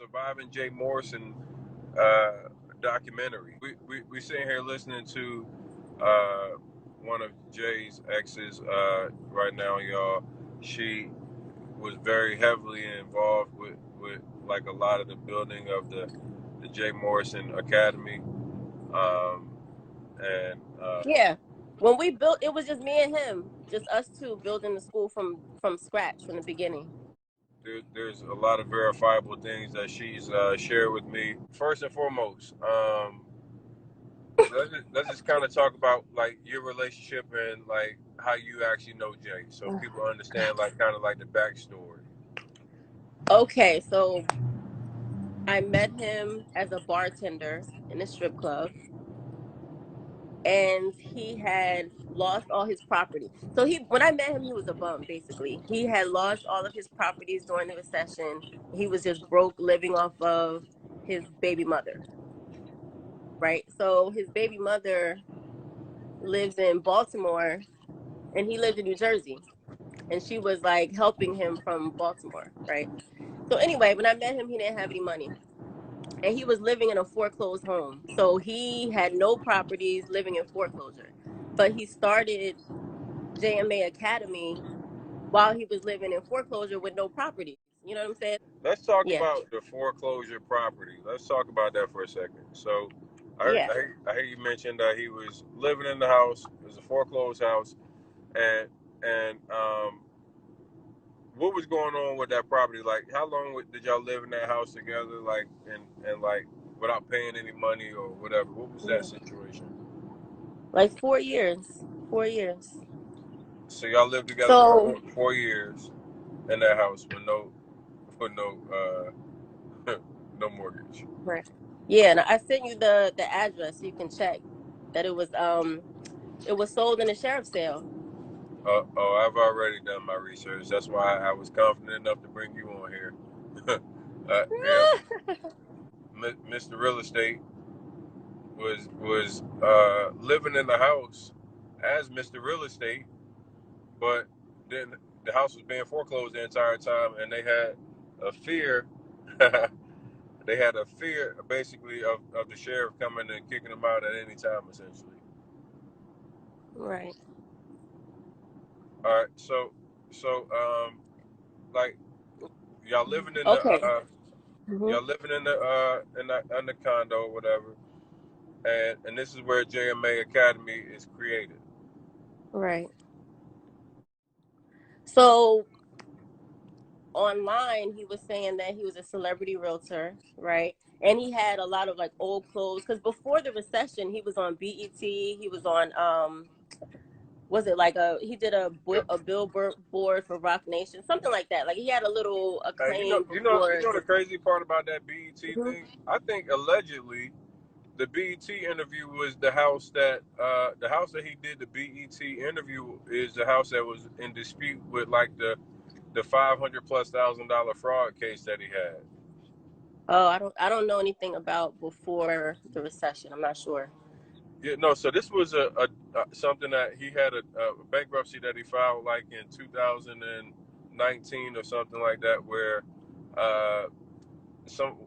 Surviving Jay Morrison documentary. We sitting here listening to uh, one of Jay's exes right now, y'all. She was very heavily involved with like a lot of the building of the Jay Morrison Academy. And Yeah. When we built, it was just me and him, just us two building the school from scratch from the beginning. there's a lot of verifiable things that she's shared with me. First and foremost, let's just kind of talk about like your relationship and like how you actually know Jay, so people understand like kind of like the backstory. Okay, so I met him as a bartender in a strip club, and he had lost all his property. So when I met him, he was a bum, basically. He had lost all of his properties during the recession. He was just broke, living off of his baby mother, right? So his baby mother lives in Baltimore, and he lived in New Jersey. And she was like helping him from Baltimore, right? So anyway, when I met him, he didn't have any money. And he was living in a foreclosed home. So he had no properties, living in foreclosure. But he started JMA Academy while he was living in foreclosure with no properties. You know what I'm saying? Let's talk Yeah. about the foreclosure property. Let's talk about that for a second. So Yeah. I heard you mentioned that he was living in the house. It was a foreclosed house, and what was going on with that property? Like, how long did y'all live in that house together? Like, and like without paying any money or whatever. What was that situation? Like 4 years. 4 years. So y'all lived together So for 4 years in that house with no no mortgage. right. Yeah, and I sent you the address so you can check that it was sold in a sheriff's sale. Oh, I've already done my research. That's why I was confident enough to bring you on here. Yeah, Mr. Real Estate was living in the house as Mr. Real Estate, but then the house was being foreclosed the entire time, and they had a fear. They had a fear, basically, of the sheriff coming and kicking them out at any time, essentially. Right. All right, so like y'all living in the Okay. Mm-hmm. y'all living in the condo or whatever, and this is where JMA Academy is created. Right. So online, he was saying that he was a celebrity realtor, right? And he had a lot of like old clothes because before the recession, he was on BET. He was on was it like he did a billboard for Rock Nation, something like that. Like he had a little You acclaim know, before. the crazy part about that BET Mhm. thing. I think allegedly the BET interview was the house that he did the BET interview is the house that was in dispute with like the $500,000+ fraud case that he had. Oh, I don't know anything about before the recession. I'm not sure. Yeah, no. So this was a something that he had a bankruptcy that he filed like in 2019 or something like that, where uh,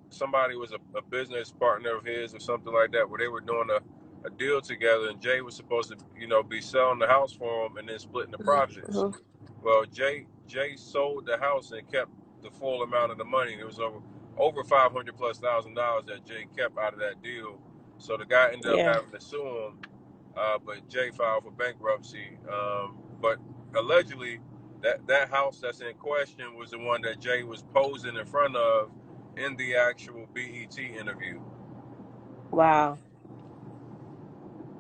somebody was a business partner of his or something like that, where they were doing a deal together, and Jay was supposed to be selling the house for him and then splitting the profits. Mm-hmm. Well, Jay sold the house and kept the full amount of the money. It was over $500,000+ that Jay kept out of that deal. So the guy ended up Yeah. having to sue him, but Jay filed for bankruptcy. But allegedly, that house that's in question was the one that Jay was posing in front of in the actual BET interview. Wow.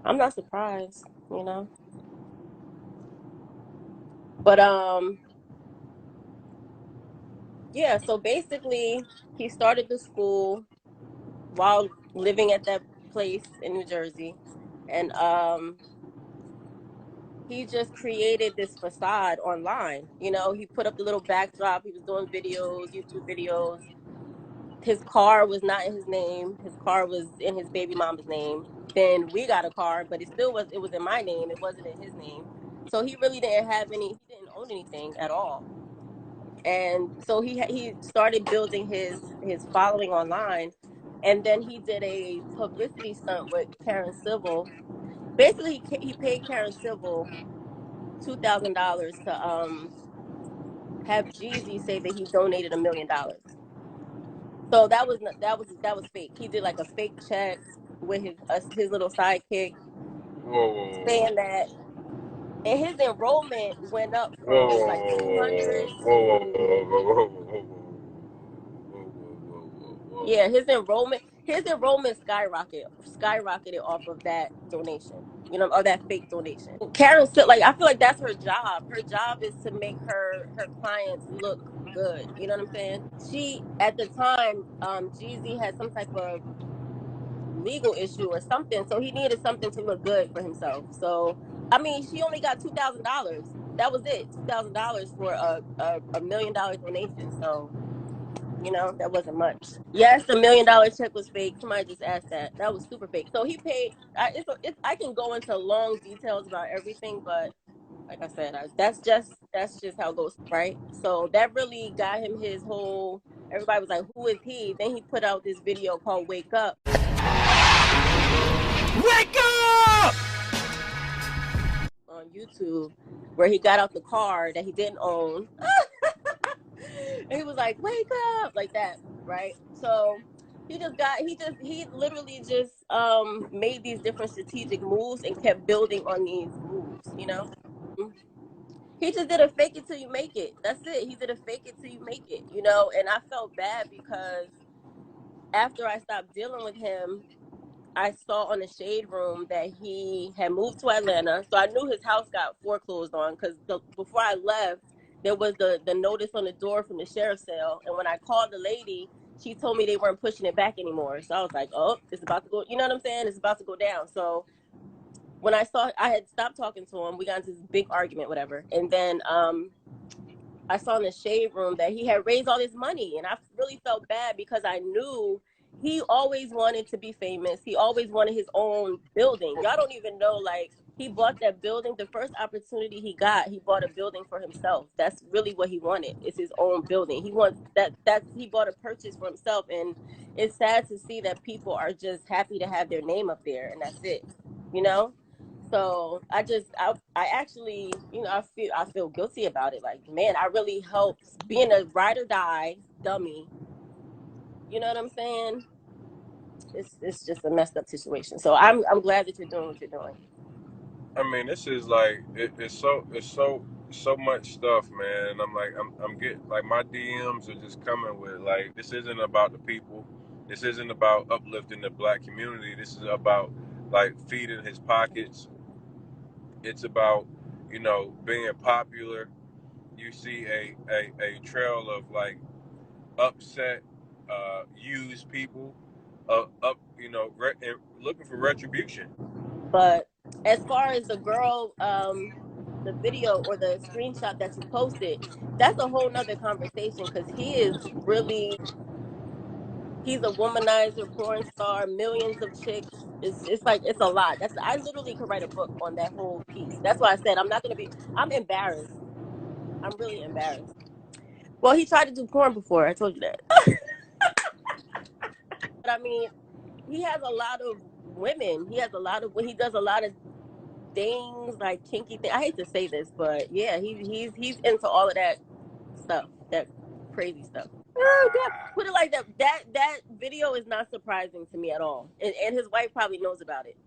I'm not surprised. You know. But yeah. So basically, he started the school while living at that place in New Jersey, and he just created this facade online. You know, he put up the little backdrop. He was doing videos, YouTube videos. His car was not in his name. His car was in his baby mama's name. Then we got a car, but it was in my name. It wasn't in his name. So he really didn't have any. He didn't own anything at all. And so he started building his following online, and then he did a publicity stunt with Karen Civil. Basically, he paid Karen Civil $2,000 to have Jeezy say that he donated $1 million. So that was fake. He did like a fake check with his little sidekick, saying that, and his enrollment went up from like 200 to yeah, his enrollment skyrocketed off of that donation, or that fake donation. Karen said, like, I feel like that's her job. Her job is to make her clients look good. You know what I'm saying? She, at the time, Jeezy had some type of legal issue or something, so he needed something to look good for himself. So I mean, she only got $2,000. That was it, $2,000 for a $1 million donation. So that wasn't much. Yes, the $1 million check was fake. Somebody just asked that. That was super fake. So he paid. I can go into long details about everything, but like I said, that's just how it goes, right? So that really got him his whole. Everybody was like, "Who is he?" Then he put out this video called "Wake Up." Wake up! On YouTube, where he got out the car that he didn't own. And he was like, "Wake up," like that, right? So he literally just made these different strategic moves and kept building on these moves. He just did a fake it till you make it. That's it. He did a fake it till you make it. And I felt bad because after I stopped dealing with him, I saw on the Shade Room that he had moved to Atlanta. So I knew his house got foreclosed on because before I left, there was the notice on the door from the sheriff's sale. And when I called the lady, she told me they weren't pushing it back anymore. So I was like, oh, it's about to go. You know what I'm saying? It's about to go down. So when I had stopped talking to him, we got into this big argument, whatever. And then I saw in the Shade Room that he had raised all this money. And I really felt bad because I knew he always wanted to be famous. He always wanted his own building. Y'all don't even know, like, he bought that building. The first opportunity he got, he bought a building for himself. That's really what he wanted. It's his own building. He wants he bought a purchase for himself. And it's sad to see that people are just happy to have their name up there, and that's it. So I actually, I feel guilty about it. Like, man, I really helped being a ride or die dummy. You know what I'm saying? It's just a messed up situation. So I'm glad that you're doing what you're doing. I mean, this is like it's so much stuff, man. I'm getting, like, my DMs are just coming with, like, this isn't about the people. This isn't about uplifting the Black community. This is about, like, feeding his pockets. It's about, being popular. You see a trail of, like, upset, used people, looking for retribution. But as far as the girl, the video or the screenshot that you posted, that's a whole nother conversation because he's a womanizer, porn star, millions of chicks. It's like, it's a lot. I literally could write a book on that whole piece. That's why I said I'm embarrassed. I'm really embarrassed. Well, he tried to do porn before. I told you that. But I mean, he has a lot of women. He does a lot of things, like kinky things. I hate to say this, but yeah, he's into all of that stuff, that crazy stuff. Oh, God. Put it like that. That video is not surprising to me at all, and his wife probably knows about it.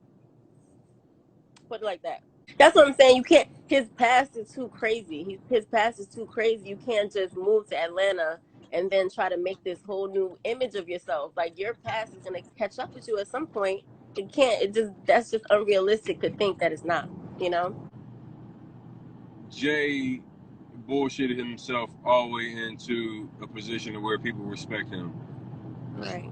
Put it like that. That's what I'm saying. You can't. His past is too crazy. His past is too crazy. You can't just move to Atlanta and then try to make this whole new image of yourself. Like, your past is gonna catch up with you at some point. It can't. That's just unrealistic to think that it's not. Jay bullshitted himself all the way into a position where people respect him. Right.